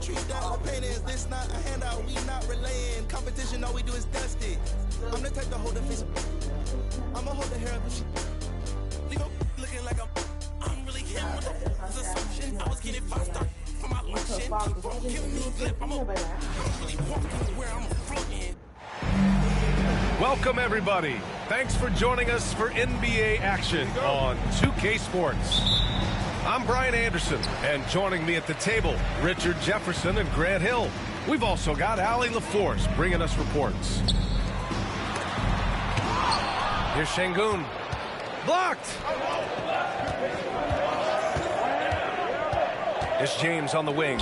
treat that all pain is this not a handout, we not relaying. Competition, all we do is dust it. I'm the type to hold the face. I'ma hold the hair up if she leave her looking like I'm really him with the assumption. I was getting 5-star for my luncheon. Keep on giving me a clip. I'm really walking where I'm floating. Welcome, everybody. Thanks for joining us for NBA action on 2K Sports. I'm Brian Anderson, and joining me at the table, Richard Jefferson and Grant Hill. We've also got Allie LaForce bringing us reports. Here's Şengün. Blocked! It's James on the wing.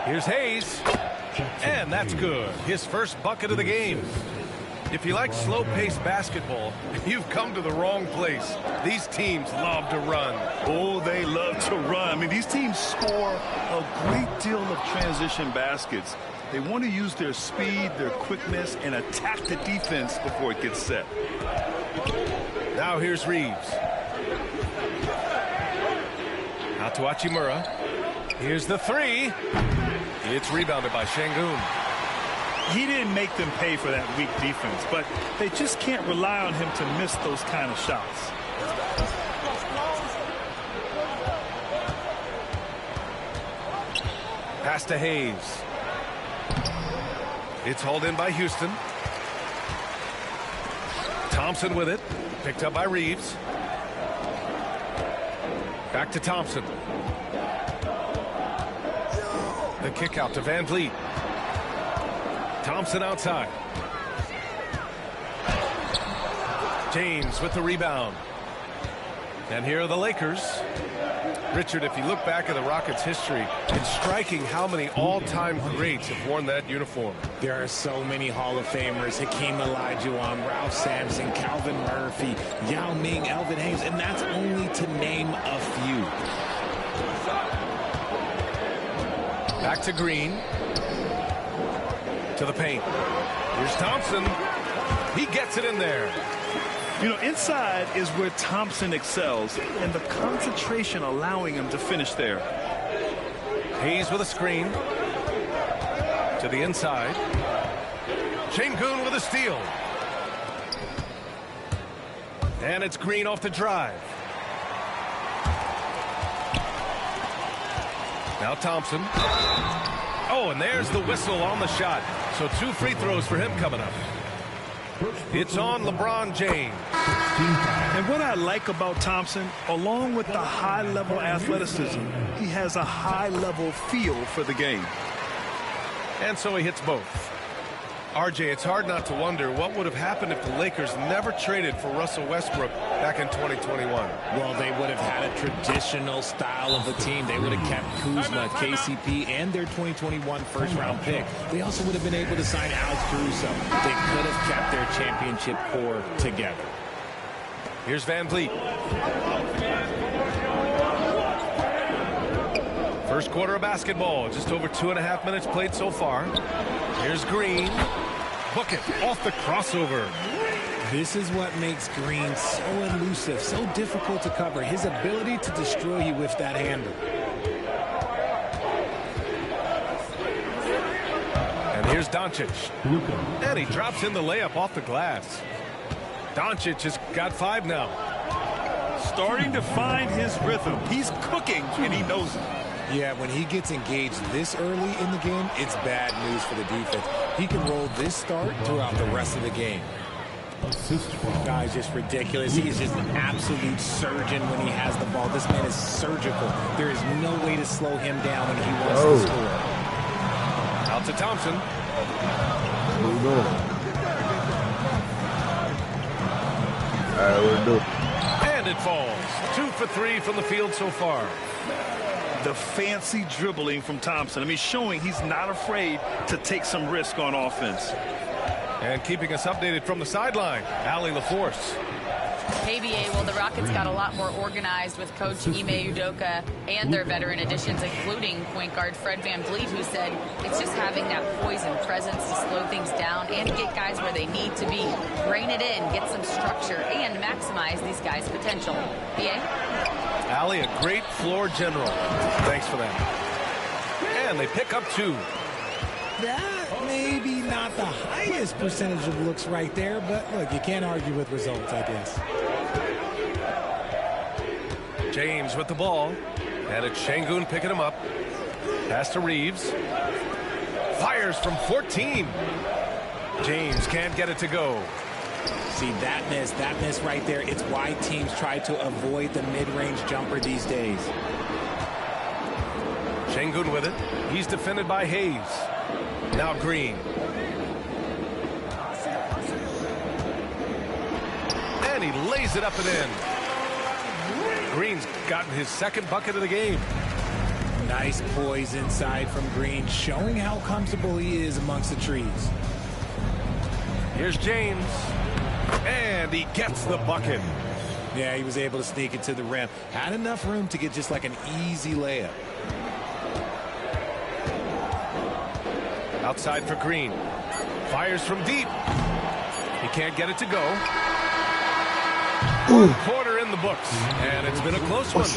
Here's Hayes. And that's good. His first bucket of the game. If you like slow-paced basketball, you've come to the wrong place. These teams love to run. Oh, they love to run. I mean, these teams score a great deal of transition baskets. They want to use their speed, their quickness, and attack the defense before it gets set. Now here's Reeves. Out to Hachimura. Here's the three. It's rebounded by Şengün. He didn't make them pay for that weak defense, but they just can't rely on him to miss those kind of shots. Pass to Hayes. It's hauled in by Houston. Thompson with it. Picked up by Reeves. Back to Thompson. The kick out to Van Vliet. Thompson outside. James with the rebound. And here are the Lakers. Richard, if you look back at the Rockets' history, it's striking how many all-time greats have worn that uniform. There are so many Hall of Famers. Hakeem Olajuwon, Ralph Sampson, Calvin Murphy, Yao Ming, Elvin Hayes, and that's only to name a few. Back to Green. To the paint. Here's Thompson. He gets it in there. You know, inside is where Thompson excels, and the concentration allowing him to finish there. Hayes with a screen. To the inside. Şengün with a steal. And it's Green off the drive. Now Thompson. Oh, and there's the whistle on the shot. So 2 free throws for him coming up. It's on LeBron James. And what I like about Thompson, along with the high-level athleticism, he has a high-level feel for the game. And so he hits both. RJ, it's hard not to wonder what would have happened if the Lakers never traded for Russell Westbrook back in 2021. Well, they would have had a traditional style of a team. They would have kept Kuzma, KCP, and their 2021 first-round pick. They also would have been able to sign Alex Caruso. They could have kept their championship core together. Here's Van Vliet. First quarter of basketball, just over 2.5 minutes played so far. Here's Green. Book it off the crossover. This is what makes Green so elusive, so difficult to cover. His ability to destroy you with that handle. And here's Doncic. And he drops in the layup off the glass. Doncic has got 5 now. Starting to find his rhythm. He's cooking, and he knows it. Yeah, when he gets engaged this early in the game, it's bad news for the defense. He can roll this start throughout the rest of the game. Guy's just ridiculous. He is just an absolute surgeon when he has the ball. This man is surgical. There is no way to slow him down when he wants to score. Out to Thompson. And it falls. 2 for 3 from the field so far. The fancy dribbling from Thompson. I mean, showing he's not afraid to take some risk on offense. And keeping us updated from the sideline, Allie LaForce. Hey, BA, well, the Rockets got a lot more organized with Coach Ime Udoka and their veteran additions, including point guard Fred Van Vliet, who said it's just having that poison presence to slow things down and get guys where they need to be. Rein it in, get some structure, and maximize these guys' potential. BA? Allie, a great floor general. Thanks for that. And they pick up 2. That may be not the highest percentage of looks right there, but look, you can't argue with results, I guess. James with the ball. And it's Şengün picking him up. Pass to Reeves. Fires from 14. James can't get it to go. See, that miss right there, it's why teams try to avoid the mid-range jumper these days. Şengün with it. He's defended by Hayes. Now Green. And he lays it up and in. Green's gotten his second bucket of the game. Nice poise inside from Green, showing how comfortable he is amongst the trees. Here's James. And he gets the bucket. Yeah, he was able to sneak it to the rim. Had enough room to get just like an easy layup. Outside for Green. Fires from deep. He can't get it to go. Quarter in the books. And it's been a close one.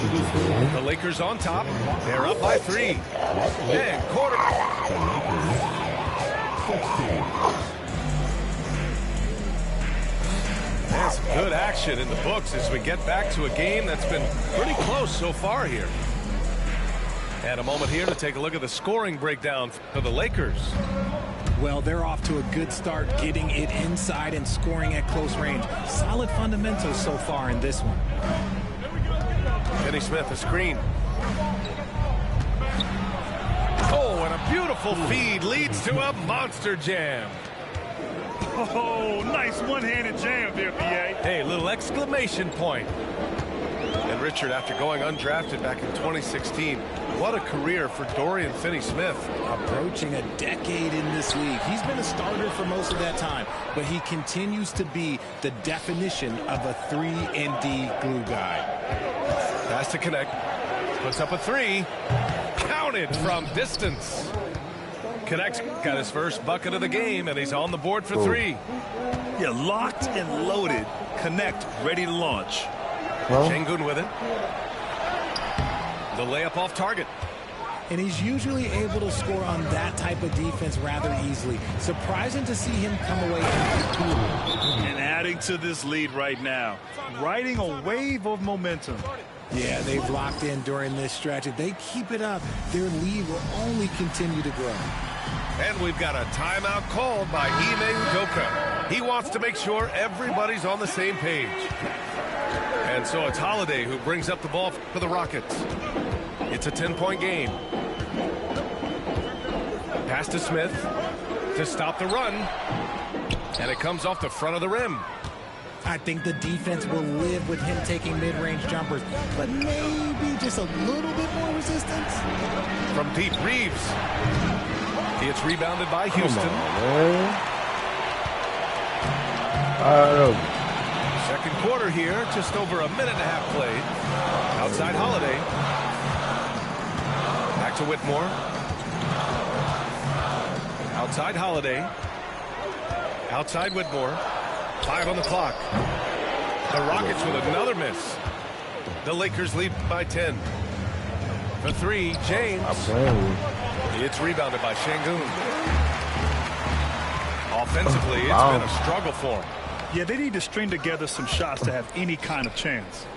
The Lakers on top. They're up by 3. And quarter. There's some good action in the books as we get back to a game that's been pretty close so far here. And a moment here to take a look at the scoring breakdown for the Lakers. Well, they're off to a good start, getting it inside and scoring at close range. Solid fundamentals so far in this one. Finney Smith, a screen. Oh, and a beautiful feed leads to a monster jam. Oh, nice one-handed jam there, B.A. Hey, little exclamation point. And Richard, after going undrafted back in 2016, what a career for Dorian Finney-Smith. Approaching a decade in this league. He's been a starter for most of that time, but he continues to be the definition of a 3-and-D glue guy. Pass to connect. Puts up a 3. Counted from distance. Connect's got his first bucket of the game, and he's on the board for 3. Yeah, locked and loaded. Connect, ready to launch. Şengün with it. The layup off target. And he's usually able to score on that type of defense rather easily. Surprising to see him come away empty. And adding to this lead right now. Riding a wave of momentum. Yeah, they've locked in during this stretch. If they keep it up, their lead will only continue to grow. And we've got a timeout called by Ime Udoka. He wants to make sure everybody's on the same page. And so it's Holiday who brings up the ball for the Rockets. It's a 10-point game. Pass to Smith to stop the run. And it comes off the front of the rim. I think the defense will live with him taking mid-range jumpers, but maybe just a little bit more resistance. From deep, Reeves. It's rebounded by Houston. Second quarter here, just over a minute and a half played. Outside Holiday. Back to Whitmore. Outside Holiday. Outside Whitmore. 5 on the clock. The Rockets with another miss. The Lakers lead by 10. For 3, James. It's rebounded by Şengün. Offensively, it's been a struggle for him. Yeah, they need to string together some shots to have any kind of chance.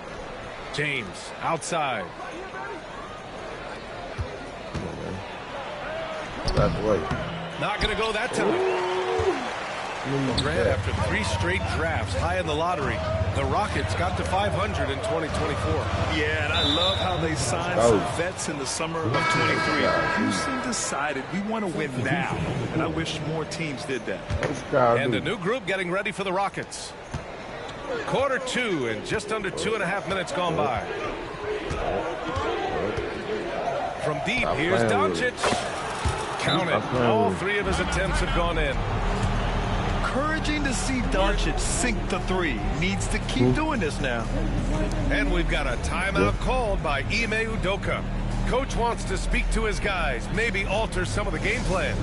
James outside. Not going to go that time. Grant, after 3 straight drafts high in the lottery, the Rockets got to 500 in 2024. Yeah, and I love how they signed some vets in the summer of 23. Houston decided we want to win now, and I wish more teams did that. And a new group getting ready for the Rockets. Quarter 2 and just under 2.5 minutes gone by. From deep, here's Doncic. Count it. All 3 of his attempts have gone in. Encouraging to see Doncic sink the 3. Needs to keep doing this now. And we've got a timeout called by Ime Udoka. Coach wants to speak to his guys, maybe alter some of the game plan.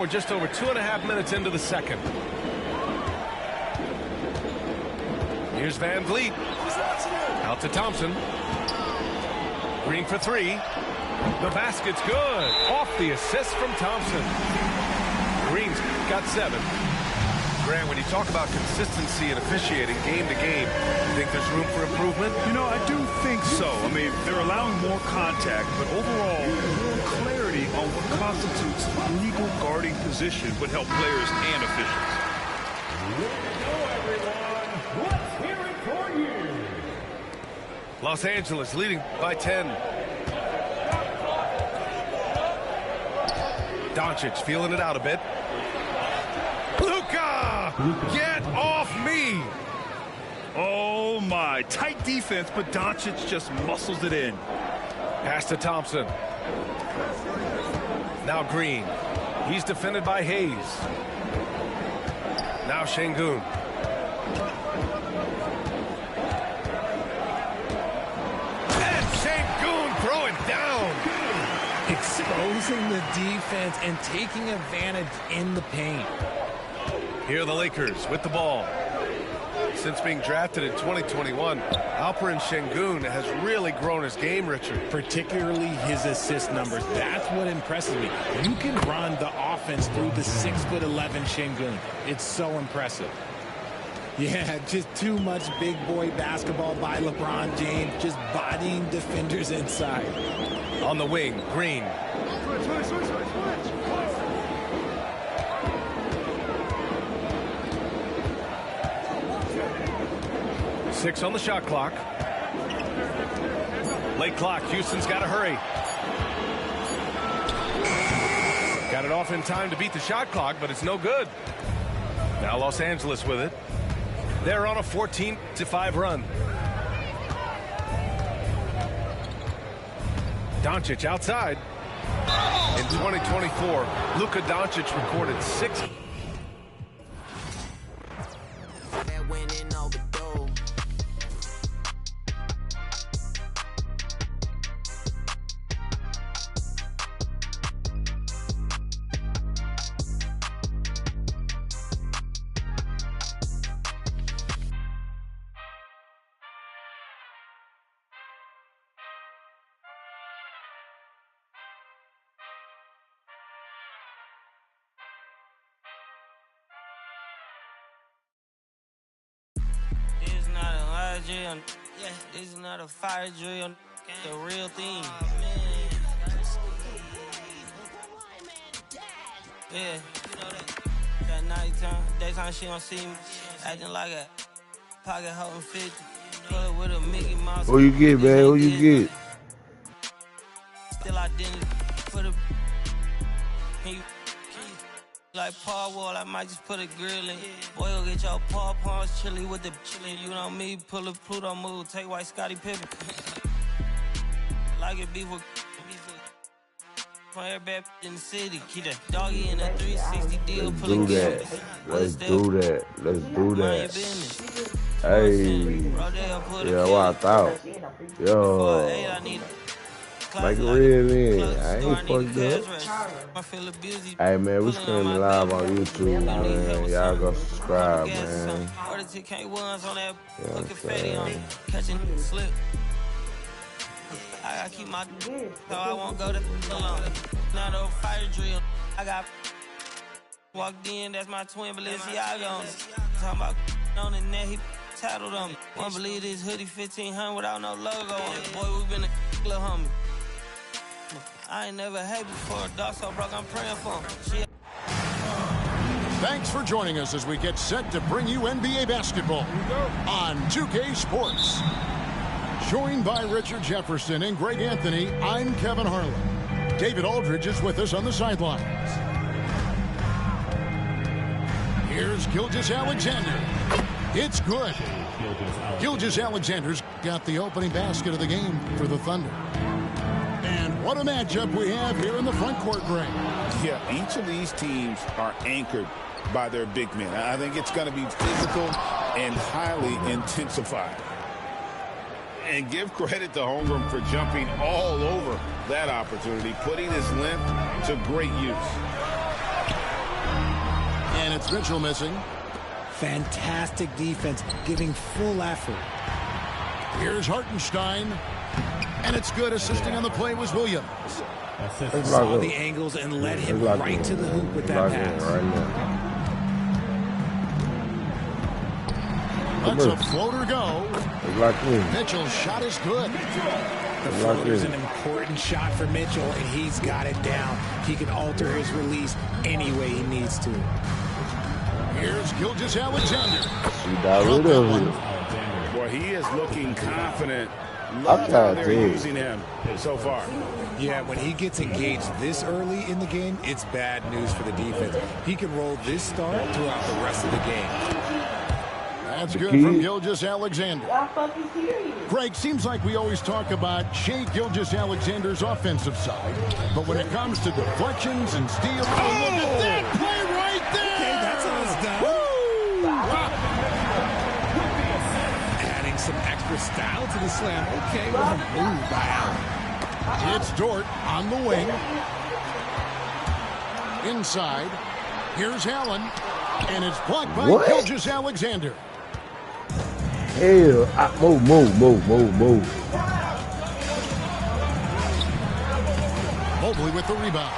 we're just over 2.5 minutes into the second. Here's Van Vliet. Out to Thompson. Green for three. The basket's good. Off the assist from Thompson. Green's got 7. Grant, when you talk about consistency and officiating game to game, you think there's room for improvement? You know, I do think so. I mean, they're allowing more contact, but overall, more clarity on what constitutes legal guarding position would help players and officials. Los Angeles leading by 10. Doncic feeling it out a bit. Luka! Get off me! Oh, my. Tight defense, but Doncic just muscles it in. Pass to Thompson. Now Green. He's defended by Hayes. Now Şengün. And Şengün throwing down. Exposing the defense and taking advantage in the paint. Here are the Lakers with the ball. Since being drafted in 2021, Alperen Şengün has really grown his game, Richard. Particularly his assist numbers. That's what impresses me. You can run the offense through the 6'11" Şengün. It's so impressive. Yeah, just too much big boy basketball by LeBron James, just bodying defenders inside. On the wing, Green. Six on the shot clock. Late clock. Houston's got to hurry. Got it off in time to beat the shot clock, but it's no good. Now Los Angeles with it. They're on a 14-5 run. Doncic outside. In 2024, Luka Doncic recorded 6. Drill. Yeah, this is not a fire drill. The real thing. Yeah, you know that nighttime, daytime she don't see me acting like a pocket holding 50. Pull with a Mickey Mouse. Who you get, man? Who you get? Still identity for the. Like Paul Wall, I might just put a grill in. Boy, you'll get your paw paws chili with the chili. You know me, pull a Pluto move, take white Scottie Pippen. Like it beef with everybody in the city. Keep that doggy in a 360 deal. Let's do that. Let's do that. Let's do that. Hey. Yeah, what I thought. Yo. Like a real man. I ain't fucked up. Hey, man, we streaming live on YouTube, man. Y'all go subscribe, man. You know what I'm saying? I gotta keep my so I won't go to alone. Not a fire drill. I got walked in, that's my twin Balenciaga. Talking about on the net, he tattled on me. Won't believe this hoodie 1500 without no logo on it. Boy, we been a little homie. I ain't never had before. Dog so broke, I'm praying for him. Thanks for joining us as we get set to bring you NBA basketball on 2K Sports. Joined by Richard Jefferson and Greg Anthony, I'm Kevin Harlan. David Aldridge is with us on the sidelines. Here's Gilgeous-Alexander. It's good. Gilgeous-Alexander's got the opening basket of the game for the Thunder. And what a matchup we have here in the front court, Greg. Yeah, each of these teams are anchored by their big men. I think it's going to be physical and highly intensified. And give credit to Holmgren for jumping all over that opportunity, putting his length to great use. And it's Mitchell missing. Fantastic defense, giving full effort. Here's Hartenstein. And it's good. Assisting on the play was Williams. Saw the angles and led him right to the hoop with that pass. Let's a floater go. Mitchell's shot is good. The floater is an important shot for Mitchell, and he's got it down. He can alter his release any way he needs to. Here's Gilgeous-Alexander. Boy, he is looking confident. Love how they're using him so far. Yeah, when he gets engaged this early in the game, it's bad news for the defense. He can roll this start throughout the rest of the game. That's good from Gilgeous-Alexander. Greg, seems like we always talk about Shai Gilgeous-Alexander's offensive side, but when it comes to deflections and steals, look at that play right there! Okay, that's all it's done. Woo! Wow. Adding some extra style to the slam. Okay, well, move by Allen. It's Dort on the wing. Inside. Here's Allen. And it's blocked by Gilgeous-Alexander. Hell, move. Mobley with the rebound.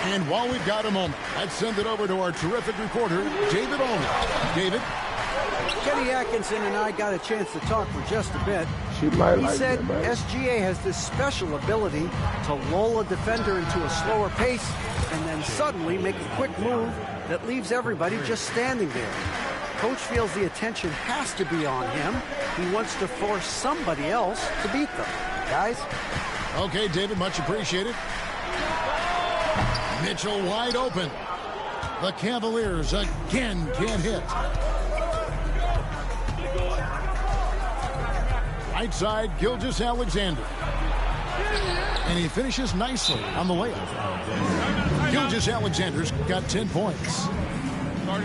And while we've got a moment, let's send it over to our terrific reporter, David Eldonwynn. David? Kenny Atkinson and I got a chance to talk for just a bit. He said SGA has this special ability to lull a defender into a slower pace and then suddenly make a quick move that leaves everybody just standing there. Coach feels the attention has to be on him. He wants to force somebody else to beat them. Guys? Okay, David, much appreciated. Mitchell wide open. The Cavaliers again can't hit. Right side, Gilgeous-Alexander. And he finishes nicely on the layup. Gilgeous-Alexander's got 10 points.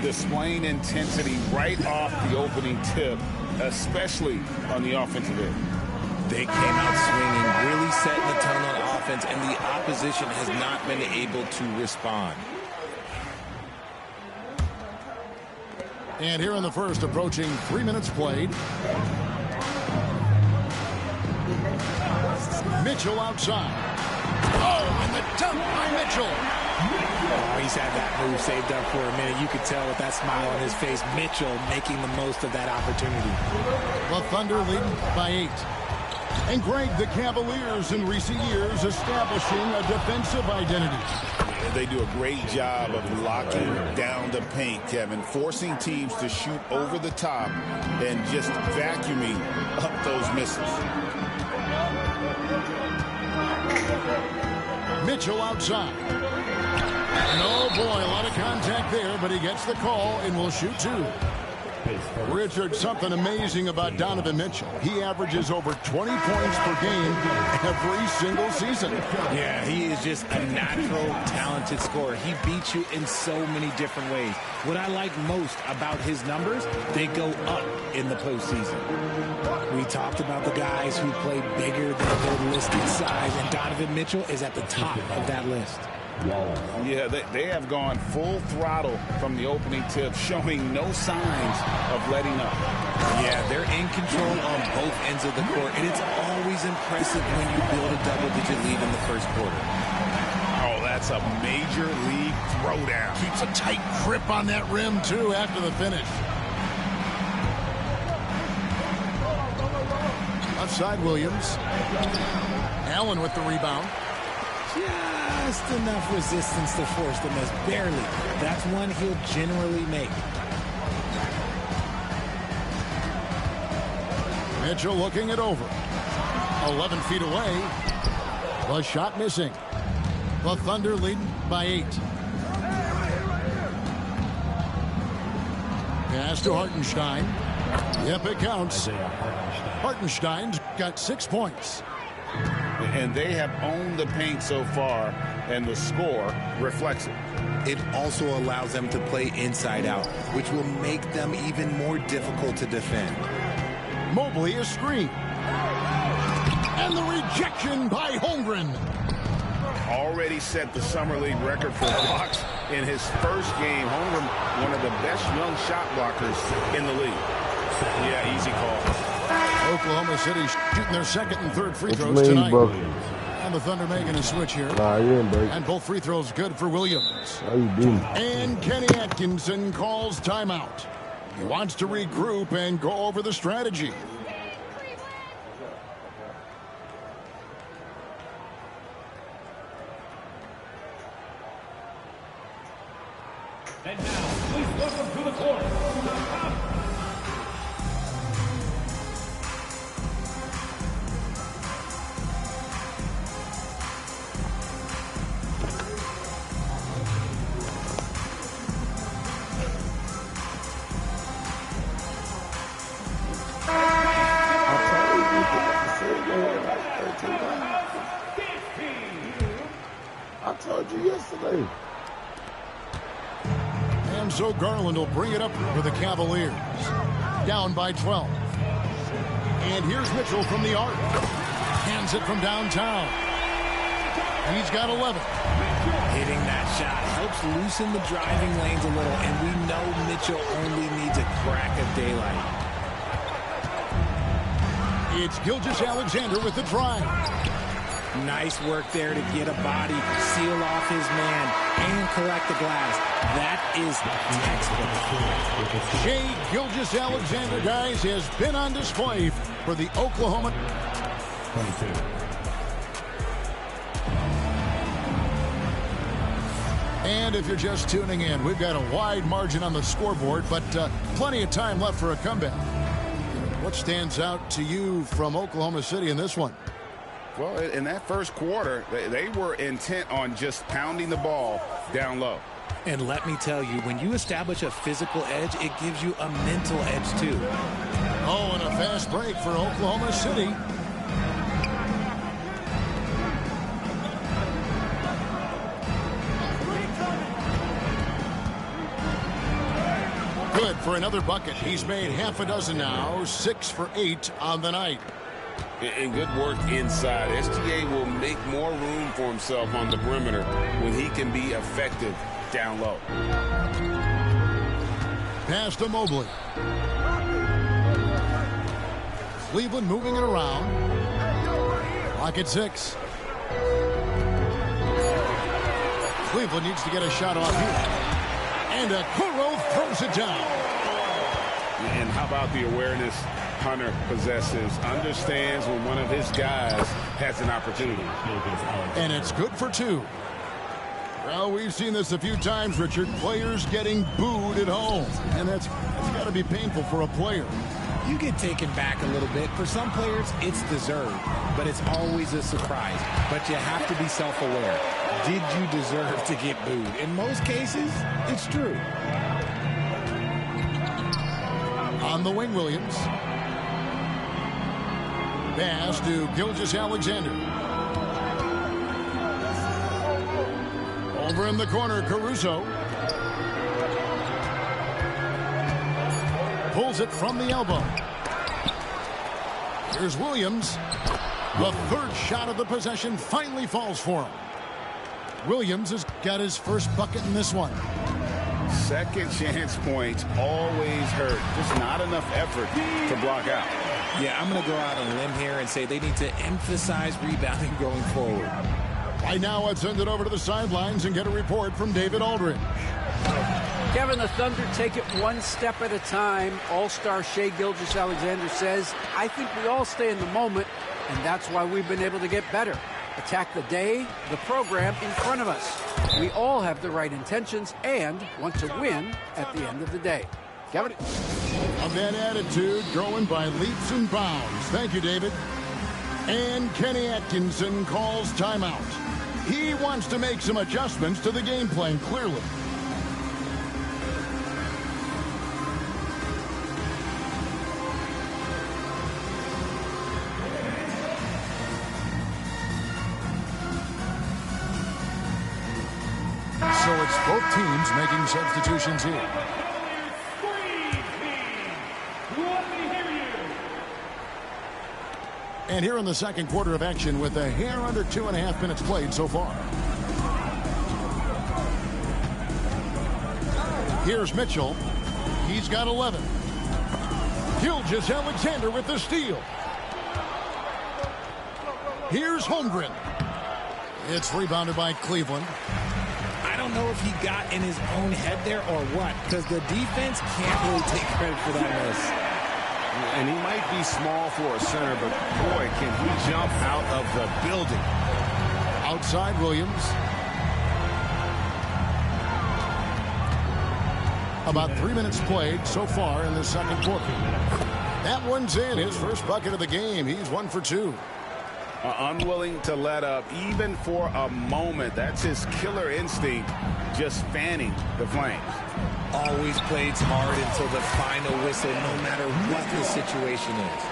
Displaying intensity right off the opening tip, especially on the offensive end. They came out swinging, really setting the tone on offense, and the opposition has not been able to respond. And here in the first, approaching 3 minutes played. Mitchell outside. Oh, and the dunk by Mitchell. Oh, he's had that move saved up for a minute. You could tell with that smile on his face, Mitchell making the most of that opportunity. The Thunder leading by 8. And Greg, the Cavaliers in recent years establishing a defensive identity. They do a great job of locking down the paint, Kevin, forcing teams to shoot over the top and just vacuuming up those misses. Mitchell outside. And oh boy, a lot of contact there, but he gets the call and will shoot 2. Richard, something amazing about Donovan Mitchell. He averages over 20 points per game every single season. Yeah, he is just a natural, talented scorer. He beats you in so many different ways. What I like most about his numbers, they go up in the postseason. We talked about the guys who play bigger than their listed size, and Donovan Mitchell is at the top of that list. Yeah, they have gone full throttle from the opening tip, showing no signs of letting up. Yeah, they're in control on both ends of the court, and it's always impressive when you build a double-digit lead in the first quarter. Oh, that's a major league throwdown. Keeps a tight grip on that rim, too, after the finish. Left side, Williams. Allen with the rebound. Just enough resistance to force the miss. Barely. That's one he'll generally make. Mitchell looking it over. 11 feet away. The shot missing. The Thunder leading by 8. Pass to Hartenstein. Yep, it counts. Hartenstein's got 6 points. And they have owned the paint so far, and the score reflects it. It also allows them to play inside out, which will make them even more difficult to defend. Mobley is screened. And the rejection by Holmgren. Already set the Summer League record for blocks in his first game. Holmgren, one of the best young shot blockers in the league. Yeah, easy call. Oklahoma City shooting their second and third free throws tonight. And the Thunder making a switch here. And both free throws good for Williams. And Kenny Atkinson calls timeout. He wants to regroup and go over the strategy. And now, please welcome to the court. I told you yesterday. And so Garland will bring it up for the Cavaliers. Down by 12. And here's Mitchell from the arc. Hands it from downtown. He's got 11. Hitting that shot helps loosen the driving lanes a little, and we know Mitchell only needs a crack of daylight. It's Gilgeous-Alexander with the drive. Nice work there to get a body, seal off his man, and collect the glass. That is textbook. Shai Gilgeous-Alexander, guys, has been on display for the Oklahoma. 22. And if you're just tuning in, we've got a wide margin on the scoreboard, but plenty of time left for a comeback. What stands out to you from Oklahoma City in this one? Well, in that first quarter, they were intent on just pounding the ball down low. And let me tell you, when you establish a physical edge, it gives you a mental edge, too. Oh, and a fast break for Oklahoma City. Good for another bucket. He's made half a dozen now, 6 for 8 on the night. And good work inside. SGA will make more room for himself on the perimeter when he can be effective down low. Pass to Mobley. Cleveland moving it around. Clock at 6. Cleveland needs to get a shot off here. And Okoro throws it down. And how about the awareness Hunter possesses, understands when one of his guys has an opportunity. And it's good for 2. Well, we've seen this a few times, Richard. Players getting booed at home. And that's got to be painful for a player. You get taken back a little bit. For some players, it's deserved, but it's always a surprise. But you have to be self-aware. Did you deserve to get booed? In most cases, it's true. On the wing, Williams. Pass to Gilgeous-Alexander. Over in the corner, Caruso. Pulls it from the elbow. Here's Williams. The third shot of the possession finally falls for him. Williams has got his first bucket in this one. Second chance points always hurt. Just not enough effort to block out. Yeah, I'm going to go out on a limb here and say they need to emphasize rebounding going forward. Right now, let's send it over to the sidelines and get a report from David Aldridge. Kevin, the Thunder take it one step at a time. All-star Shai Gilgeous-Alexander says, I think we all stay in the moment, and that's why we've been able to get better. Attack the day, the program in front of us. We all have the right intentions and want to win at the end of the day. Kevin? A man attitude growing by leaps and bounds. Thank you, David. And Kenny Atkinson calls timeout. He wants to make some adjustments to the game plan, clearly. So it's both teams making substitutions here. And here in the second quarter of action with a hair under 2.5 minutes played so far. Here's Mitchell. He's got 11. Gilgeous-Alexander with the steal. Here's Holmgren. It's rebounded by Cleveland. I don't know if he got in his own head there or what, because the defense can't really take credit for that miss. And he might be small for a center, but boy, can he jump out of the building. Outside Williams. About 3 minutes played so far in the second quarter. That one's in, his first bucket of the game. He's 1 for 2. Unwilling to let up even for a moment. That's his killer instinct, just fanning the flames. Always plays hard until the final whistle, no matter what the situation is.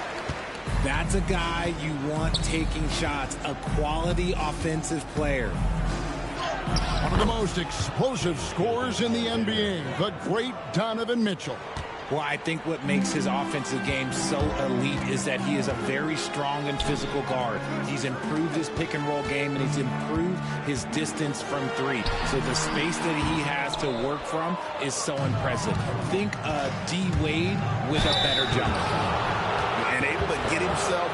That's a guy you want taking shots, a quality offensive player. One of the most explosive scorers in the NBA, the great Donovan Mitchell. Well, I think what makes his offensive game so elite is that he is a very strong and physical guard. He's improved his pick-and-roll game, and he's improved his distance from three. So the space that he has to work from is so impressive. Think D. Wade with a better jumper. And able to get himself